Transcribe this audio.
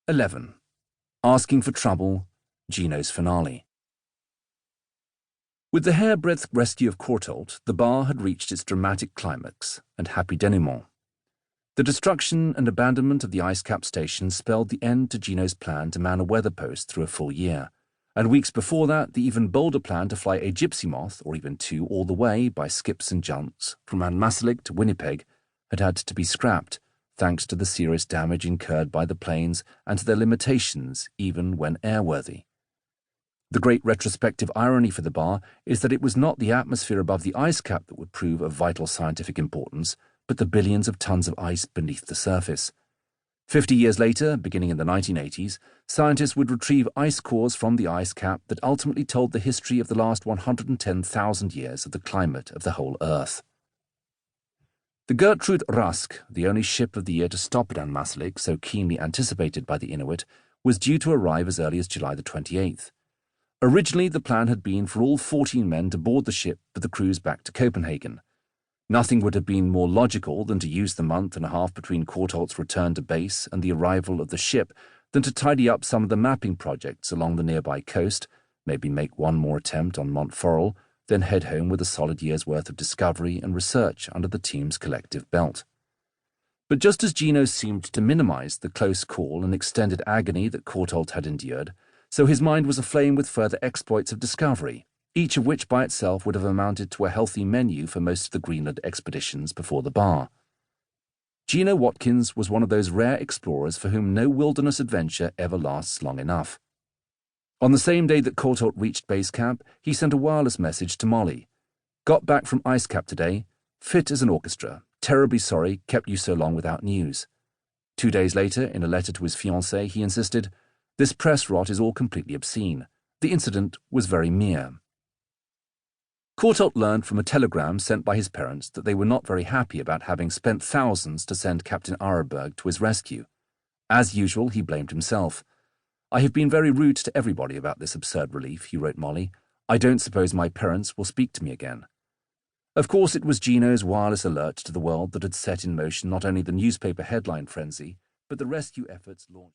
11. Asking for Trouble, Gino's Finale. With the hair-breadth rescue of Courtauld, the bar had reached its dramatic climax and happy denouement. The destruction and abandonment of the ice cap station spelled the end to Gino's plan to man a weather post through a full year, and weeks before that the even bolder plan to fly a gypsy moth, or even two, all the way by skips and junks from Anmasalik to Winnipeg had to be scrapped, thanks to the serious damage incurred by the planes and to their limitations even when airworthy. The great retrospective irony for the bar is that it was not the atmosphere above the ice cap that would prove of vital scientific importance, but the billions of tons of ice beneath the surface. 50 years later, beginning in the 1980s, scientists would retrieve ice cores from the ice cap that ultimately told the history of the last 110,000 years of the climate of the whole Earth. The Gertrude Rusk, the only ship of the year to stop at Anmasalik, so keenly anticipated by the Inuit, was due to arrive as early as July the 28th. Originally, the plan had been for all 14 men to board the ship for the cruise back to Copenhagen. Nothing would have been more logical than to use the month and a half between Courtauld's return to base and the arrival of the ship than to tidy up some of the mapping projects along the nearby coast, maybe make one more attempt on Mont Peril, then head home with a solid year's worth of discovery and research under the team's collective belt. But just as Gino seemed to minimize the close call and extended agony that Courtauld had endured, so his mind was aflame with further exploits of discovery, each of which by itself would have amounted to a healthy menu for most of the Greenland expeditions before the bar. Gino Watkins was one of those rare explorers for whom no wilderness adventure ever lasts long enough. On the same day that Courtauld reached base camp, he sent a wireless message to Molly. Got back from ice cap today, fit as an orchestra, terribly sorry, kept you so long without news. 2 days later, in a letter to his fiancée, he insisted, this press rot is all completely obscene. The incident was very mere. Courtauld learned from a telegram sent by his parents that they were not very happy about having spent thousands to send Captain Audiobooks to his rescue. As usual, he blamed himself. I have been very rude to everybody about this absurd relief, he wrote Molly. I don't suppose my parents will speak to me again. Of course, it was Gino's wireless alert to the world that had set in motion not only the newspaper headline frenzy, but the rescue efforts launched.